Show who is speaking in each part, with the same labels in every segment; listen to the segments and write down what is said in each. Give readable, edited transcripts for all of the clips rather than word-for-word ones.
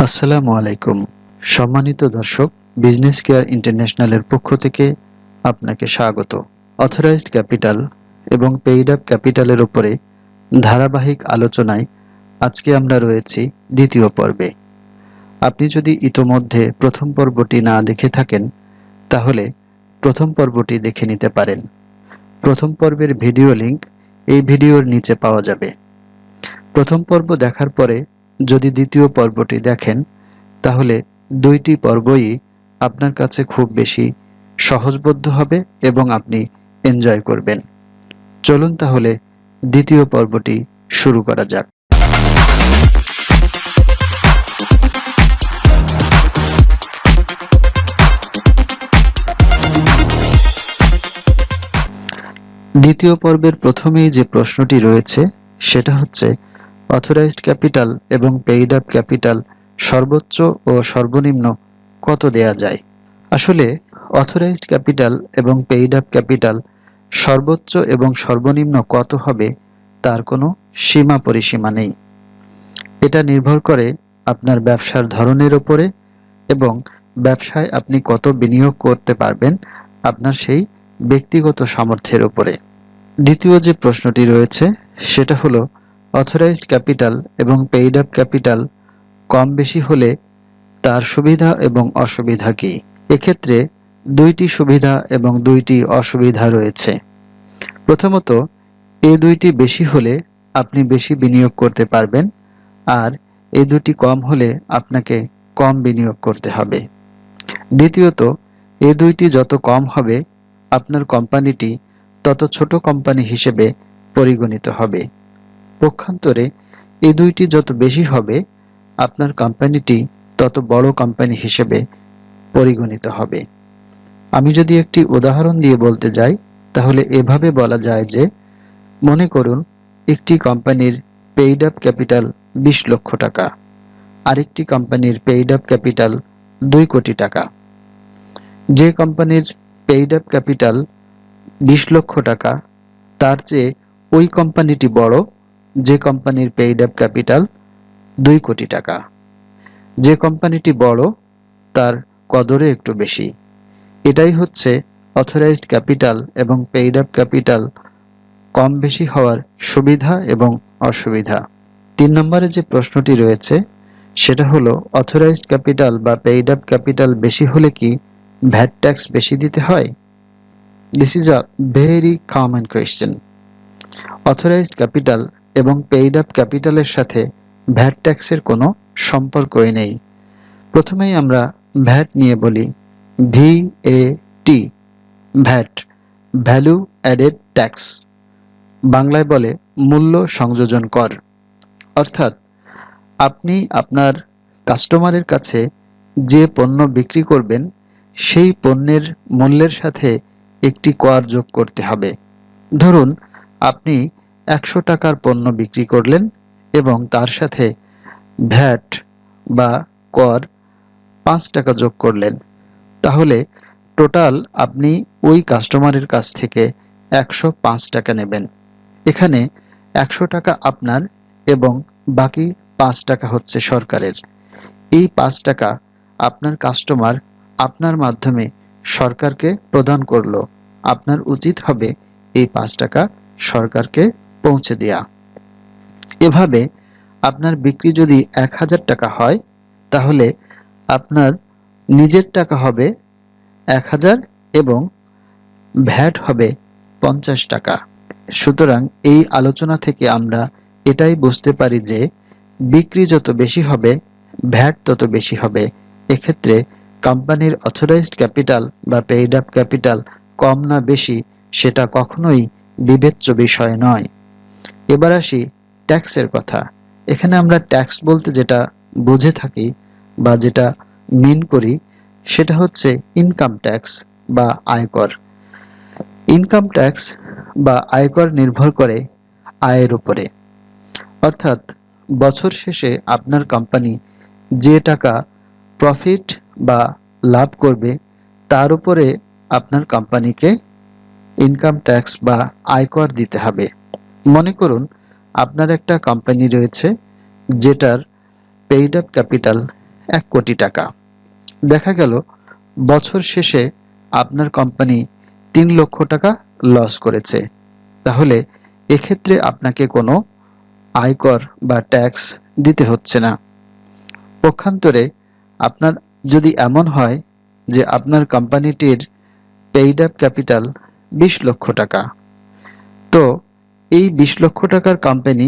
Speaker 1: আসসালামু আলাইকুম। সম্মানিত দর্শক, বিজনেস কেয়ার ইন্টারন্যাশনালের পক্ষ থেকে আপনাকে স্বাগত। অথরাইজড ক্যাপিটাল এবং পেইড আপ ক্যাপিটালের উপরে ধারাবাহিক আলোচনায় আজকে আমরা রয়েছি দ্বিতীয় পর্বে। আপনি যদি ইতোমধ্যে প্রথম পর্বটি না দেখে থাকেন তাহলে প্রথম পর্বটি দেখে নিতে পারেন। প্রথম পর্বের ভিডিও লিংক এই ভিডিওর নিচে পাওয়া যাবে। প্রথম পর্ব দেখার পরে যদি দ্বিতীয় পর্বটি দেখেন তাহলে দুইটি পর্বই আপনার কাছে খুব বেশি সহজবোধ্য হবে এবং আপনি এনজয় করবেন। চলুন তাহলে দ্বিতীয় পর্বটি শুরু করা যাক। দ্বিতীয় পর্বের প্রথমেই যে প্রশ্নটি রয়েছে সেটা হচ্ছে অথরাইজড ক্যাপিটাল এবং পেইড আপ ক্যাপিটাল সর্বোচ্চ ও সর্বনিম্ন কত দেয়া যায়। আসলে অথরাইজড ক্যাপিটাল এবং পেইড আপ ক্যাপিটাল সর্বোচ্চ এবং সর্বনিম্ন কত হবে তার কোনো সীমা পরিসীমা নেই। এটা নির্ভর করে আপনার ব্যবসার ধরনের উপরে এবং ব্যবসায় আপনি কত বিনিয়োগ করতে পারবেন আপনার সেই ব্যক্তিগত সামর্থ্যের উপরে। দ্বিতীয় যে প্রশ্নটি রয়েছে সেটা হলো অথরাইজড ক্যাপিটাল এবং পেইড আপ ক্যাপিটাল কম বেশি হলে তার সুবিধা এবং অসুবিধা কী। এক্ষেত্রে দুইটি সুবিধা এবং দুইটি অসুবিধা রয়েছে। প্রথমত, এই দুইটি বেশি হলে আপনি বেশি বিনিয়োগ করতে পারবেন আর এই দুটি কম হলে আপনাকে কম বিনিয়োগ করতে হবে। দ্বিতীয়ত, এই দুইটি যত কম হবে আপনার কোম্পানিটি তত ছোট কোম্পানি হিসেবে পরিগণিত হবে। পক্ষান্তরে এই দুইটি যত বেশি হবে আপনার কোম্পানিটি তত বড় কোম্পানি হিসেবে পরিগণিত হবে। আমি যদি একটি উদাহরণ দিয়ে বলতে যাই তাহলে এভাবে বলা যায় যে মনে করুন একটি কোম্পানির পেইড আপ ক্যাপিটাল 20 লক্ষ টাকা, আরেকটি কোম্পানির পেইড আপ ক্যাপিটাল 2 কোটি টাকা। যে কোম্পানির পেইড আপ ক্যাপিটাল 20 লক্ষ টাকা তার চেয়ে ওই কোম্পানিটি বড় যে কোম্পানির পেইড আপ ক্যাপিটাল 2 কোটি টাকা। যে কোম্পানিটি বড় তার কদরে একটু বেশি। এটাই হচ্ছে অথরাইজড ক্যাপিটাল এবং পেইড আপ ক্যাপিটাল কম বেশি হওয়ার সুবিধা এবং অসুবিধা। 3 নম্বরে যে প্রশ্নটি রয়েছে সেটা হলো অথরাইজড ক্যাপিটাল বা পেইড আপ ক্যাপিটাল বেশি হলে কি ভ্যাট ট্যাক্স বেশি দিতে হয়? This is a very common question. Authorised capital এবং পেইড আপ ক্যাপিটালের সাথে ভ্যাট ট্যাক্সের কোনো সম্পর্কই নেই। প্রথমেই আমরা ভ্যাট নিয়ে বলি। VAT, VAT, value added tax, বাংলায় বলে মূল্য সংযোজন কর। অর্থাৎ আপনি আপনার কাস্টমারের কাছে যে পণ্য বিক্রি করবেন সেই পণ্যের মূল্যের সাথে একটি কর যোগ করতে হবে। ধরুন আপনি 100 টাকার পণ্য বিক্রি করলেন এবং তার সাথে ভ্যাট বা কর 5 টাকা যোগ করলেন, তাহলে টোটাল আপনি ওই কাস্টমারের কাছ থেকে 105 টাকা নেবেন। এখানে 100 টাকা আপনার এবং বাকি 5 টাকা হচ্ছে সরকারের। এই 5 টাকা আপনার কাস্টমার আপনার মাধ্যমে সরকারকে প্রদান করলো। আপনার উচিত হবে এই 5 টাকা সরকারকে পৌঁছে দেয়া। এভাবে আপনার বিক্রি যদি 1000 টাকা হয় তাহলে আপনার নিজের টাকা হবে 1000 এবং ভ্যাট হবে 50 টাকা। সুতরাং এই আলোচনা থেকে আমরা এটাই বুঝতে পারি যে বিক্রি যত বেশি হবে ভ্যাট তত বেশি হবে। এক্ষেত্রে কোম্পানির অথরাইজড ক্যাপিটাল বা পেইড আপ ক্যাপিটাল কম না বেশি সেটা কখনোই বিবেচ্য বিষয় নয়। এবার আসি ট্যাক্সের কথা। এখানে আমরা ট্যাক্স বলতে যেটা বুঝে থাকি বা যেটা মিন করি সেটা হচ্ছে ইনকাম ট্যাক্স বা আয়কর। ইনকাম ট্যাক্স বা আয়কর নির্ভর করে আয়ের উপরে। অর্থাৎ বছর শেষে আপনার কোম্পানি যে টাকা প্রফিট বা লাভ করবে তার উপরে আপনার কোম্পানিকে ইনকাম ট্যাক্স বা আয়কর দিতে হবে। মনে করুন আপনার একটা কোম্পানি রয়েছে যেটার পেইড আপ ক্যাপিটাল 1 কোটি টাকা। দেখা গেল বছর শেষে আপনার কোম্পানি 3 লক্ষ টাকা লস করেছে। তাহলে এক্ষেত্রে আপনাকে কোনো আয়কর বা ট্যাক্স দিতে হচ্ছে না। পক্ষান্তরে আপনার যদি এমন হয় যে আপনার কোম্পানিটির পেইড আপ ক্যাপিটাল 20 লক্ষ টাকা, তো এই 20 লক্ষ টাকার কোম্পানি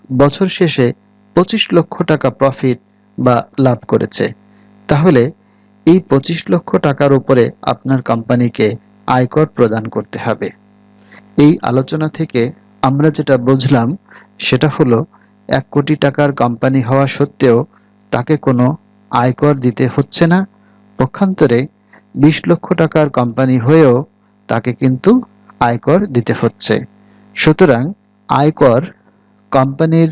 Speaker 1: বছর শেষে 25 লক্ষ টাকা প্রফিট বা লাভ করেছে, তাহলে এই 25 লক্ষ টাকার উপরে আপনার কোম্পানিকে আয়কর প্রদান করতে হবে। এই আলোচনা থেকে আমরা যেটা বুঝলাম সেটা হলো 1 কোটি টাকার কোম্পানি হওয়া সত্ত্বেও তাকে কোনো আয়কর দিতে হচ্ছে না। পক্ষান্তরে 20 লক্ষ টাকার কোম্পানি হয়েও তাকে কিন্তু আয়কর দিতে হচ্ছে। সুতরাং আয়কর কোম্পানির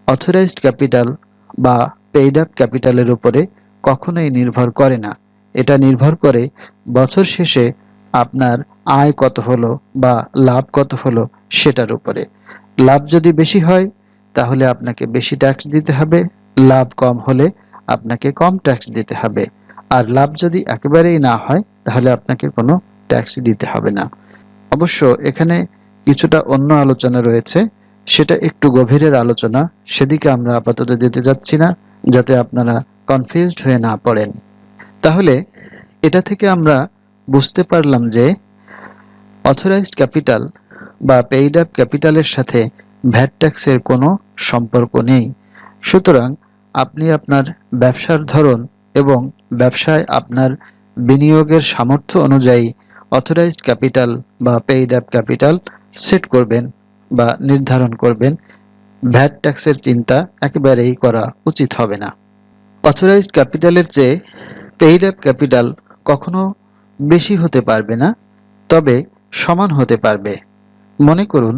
Speaker 1: অথরাইজড ক্যাপিটাল বা পেইড আপ ক্যাপিটালের উপরে কখনোই নির্ভর করে না। এটা নির্ভর করে বছর শেষে আপনার আয় কত হলো বা লাভ কত হলো সেটার উপরে। লাভ যদি বেশি হয় তাহলে আপনাকে বেশি ট্যাক্স দিতে হবে, লাভ কম হলে আপনাকে কম ট্যাক্স দিতে হবে। আর লাভ যদি একেবারেই না হয় তাহলে আপনাকে কোনো ট্যাক্স দিতে হবে না। অবশ্য এখানে কিছুটা অন্য আলোচনা রয়েছে, সেটা একটু গভীরের আলোচনা, সেদিকে আমরা আপাতত যেতে যাচ্ছি না, যাতে আপনারা কনফিউজড হয়ে না পড়েন। তাহলে এটা থেকে আমরা বুঝতে পারলাম যে অথরাইজড ক্যাপিটাল বা পেইড আপ ক্যাপিটালের সাথে ভ্যাট ট্যাক্সের কোনো সম্পর্ক নেই। সুতরাং আপনি আপনার ব্যবসার ধরন এবং ব্যবসায় আপনার বিনিয়োগের সামর্থ্য অনুযায়ী অথরাইজড ক্যাপিটাল বা পেইড আপ ক্যাপিটাল সেট করবেন বা নির্ধারণ করবেন। ভ্যাট ট্যাক্সের চিন্তা একেবারেই করা উচিত হবে না। অথরাইজড ক্যাপিটালের চেয়ে পেইড আপ ক্যাপিটাল কখনো বেশি হতে পারবে না, তবে সমান হতে পারবে। মনে করুন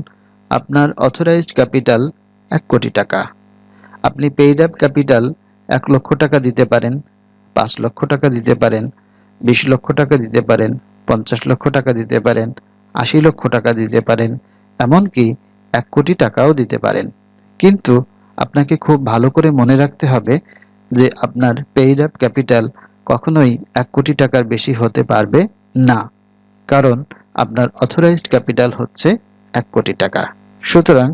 Speaker 1: আপনার অথরাইজড ক্যাপিটাল 1 কোটি টাকা, আপনি পেইড আপ ক্যাপিটাল 1 লক্ষ টাকা দিতে পারেন, 5 লক্ষ টাকা দিতে পারেন, 20 লক্ষ টাকা দিতে পারেন, 50 লক্ষ টাকা দিতে পারেন, 80 লক্ষ টাকা দিতে পারেন, এমনকি 1 কোটি টাকাও দিতে পারেন। কিন্তু আপনাকে খুব ভালো করে মনে রাখতে হবে যে আপনার পেইড আপ ক্যাপিটাল কখনোই 1 কোটি টাকার বেশি হতে পারবে না, কারণ আপনার অথরাইজড ক্যাপিটাল হচ্ছে 1 কোটি টাকা। সুতরাং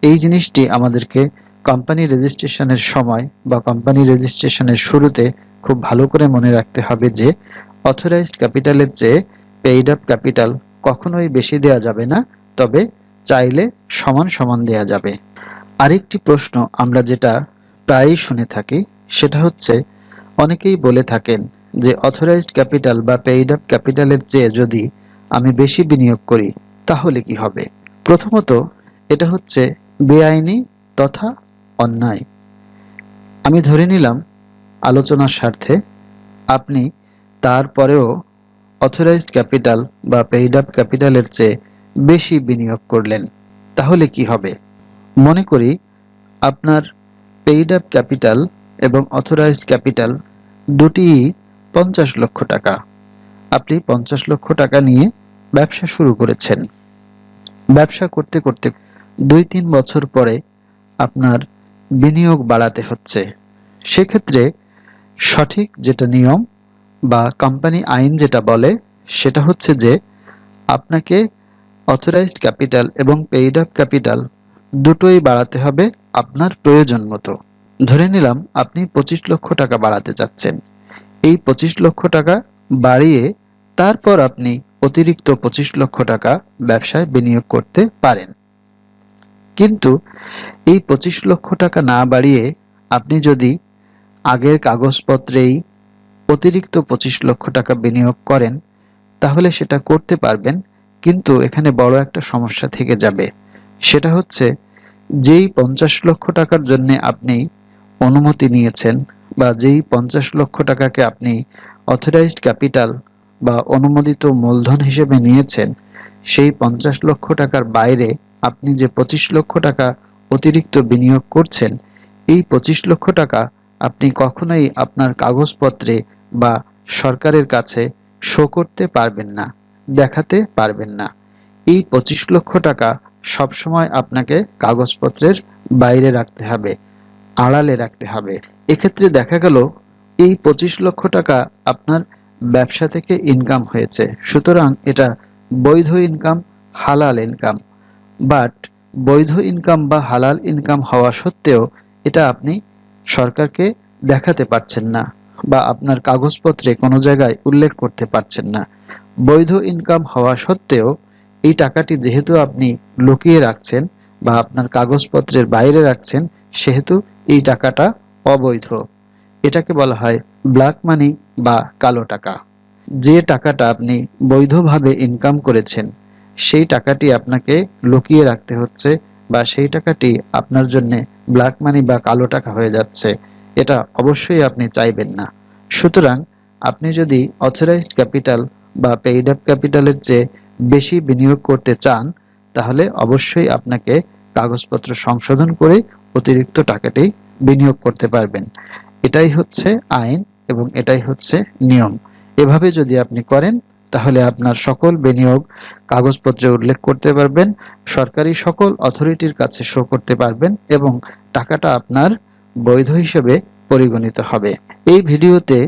Speaker 1: এই জিনিসটি আমাদেরকে কোম্পানি রেজিস্ট্রেশনের সময় বা কোম্পানি রেজিস্ট্রেশনের শুরুতে খুব ভালো করে মনে রাখতে হবে যে অথরাইজড ক্যাপিটালের চেয়ে পেইড আপ ক্যাপিটাল কখনোই বেশি দেওয়া যাবে না, তবে চাইলে সমান সমান দেওয়া যাবে। আরেকটি প্রশ্ন আমরা যেটা প্রায়ই শুনে থাকি সেটা হচ্ছে, অনেকেই বলে থাকেন যে অথরাইজড ক্যাপিটাল বা পেইড আপ ক্যাপিটালের চেয়ে যদি আমি বেশি বিনিয়োগ করি তাহলে কি হবে। প্রথমত এটা হচ্ছে বেআইনি তথা অন্যায়। আমি ধরে নিলাম আলোচনার স্বার্থে আপনি তারপরেও অথরাইজড ক্যাপিটাল বা পেইড আপ ক্যাপিটালের চেয়ে বেশি বিনিয়োগ করলেন, তাহলে কি হবে। মনে করি আপনার পেইড আপ ক্যাপিটাল এবং অথরাইজড ক্যাপিটাল দুটিই 50 লক্ষ টাকা। আপনি 50 লক্ষ টাকা নিয়ে ব্যবসা শুরু করেছেন। ব্যবসা করতে করতে 2-3 বছর পরে আপনার বিনিয়োগ বাড়াতে হচ্ছে। সেক্ষেত্রে সঠিক যেটা নিয়ম বা কোম্পানি আইন যেটা বলে সেটা হচ্ছে যে আপনাকে অথরাইজড ক্যাপিটাল এবং পেইড আপ ক্যাপিটাল দুটোই বাড়াতে হবে আপনার প্রয়োজন মতো। ধরে নিলাম আপনি 25 লক্ষ টাকা বাড়াতে চাচ্ছেন। এই 25 লক্ষ টাকা বাড়িয়ে তারপর আপনি অতিরিক্ত 25 লক্ষ টাকা ব্যবসায় বিনিয়োগ করতে পারেন। কিন্তু এই 25 লক্ষ টাকা না বাড়িয়ে আপনি যদি আগের কাগজপত্রেই অতিরিক্ত 25 লক্ষ টাকা বিনিয়োগ করেন তাহলে সেটা করতে পারবেন, কিন্তু এখানে বড় একটা সমস্যা থেকে যাবে। সেটা হচ্ছে যেই 50 লক্ষ টাকার জন্য আপনি অনুমতি নিয়েছেন বা যেই 50 লক্ষ টাকাকে আপনি অথরাইজড ক্যাপিটাল বা অনুমোদিত মূলধন হিসেবে নিয়েছেন, সেই 50 লক্ষ টাকার বাইরে আপনি যে 25 লক্ষ টাকা অতিরিক্ত বিনিয়োগ করছেন, এই 25 লক্ষ টাকা আপনি কখনোই আপনার কাগজপত্রে বা সরকারের কাছে শো করতে পারবেন না, দেখাতে পারবেন না। এই 25 লক্ষ টাকা সবসময় আপনাকে কাগজপত্রের বাইরে রাখতে হবে, আড়ালে রাখতে হবে। এক্ষেত্রে দেখা গেল এই 25 লক্ষ টাকা আপনার ব্যবসা থেকে ইনকাম হয়েছে, সুতরাং এটা বৈধ ইনকাম, হালাল ইনকাম। বাট বৈধ ইনকাম বা হালাল ইনকাম হওয়া সত্ত্বেও এটা আপনি সরকারকে দেখাতে পারছেন না বা আপনার কাগজপত্রে কোনো জায়গায় উল্লেখ করতে পারছেন না। বৈধ ইনকাম হওয়া সত্ত্বেও এই টাকাটি যেহেতু আপনি লুকিয়ে রাখছেন বা আপনার কাগজপত্রের বাইরে রাখছেন, সেহেতু এই টাকাটা অবৈধ। এটাকে বলা হয় ব্ল্যাক মানি বা কালো টাকা। যে টাকাটা আপনি বৈধভাবে ইনকাম করেছেন সেই টাকাটি আপনাকে লুকিয়ে রাখতে হচ্ছে বা সেই টাকাটি আপনার জন্য ব্ল্যাক মানি বা কালো টাকা হয়ে যাচ্ছে, এটা অবশ্যই আপনি চাইবেন না। সুতরাং আপনি যদি অথরাইজড ক্যাপিটাল বা পেইড আপ ক্যাপিটালের চেয়ে বেশি বিনিয়োগ করতে চান, তাহলে অবশ্যই আপনাকে কাগজপত্র সংশোধন করে অতিরিক্ত টাকাটি বিনিয়োগ করতে পারবেন। এটাই হচ্ছে আইন এবং এটাই হচ্ছে নিয়ম। এভাবে যদি আপনি করেন তাহলে আপনার সকল বিনিয়োগ কাগজপত্রে উল্লেখ করতে পারবেন, সরকারি সকল অথরিটির কাছে শো করতে পারবেন এবং টাকাটা আপনার বৈধ হিসেবে পরিগণিত হবে। এই ভিডিওতে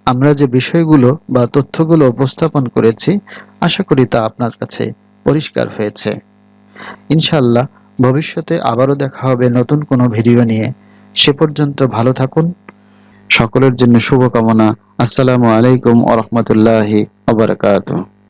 Speaker 1: আমরা যে বিষয়গুলো বা তথ্যগুলো উপস্থাপন করেছি, আশা করি তা আপনার কাছে পরিষ্কার হয়েছে। ইনশাআল্লাহ ভবিষ্যতে আবারও দেখা হবে নতুন কোনো ভিডিও নিয়ে। সে পর্যন্ত ভালো থাকুন। সকলের জন্য শুভকামনা। আসসালামু আলাইকুম ওয়া রাহমাতুল্লাহি ওয়া বারাকাতুহু।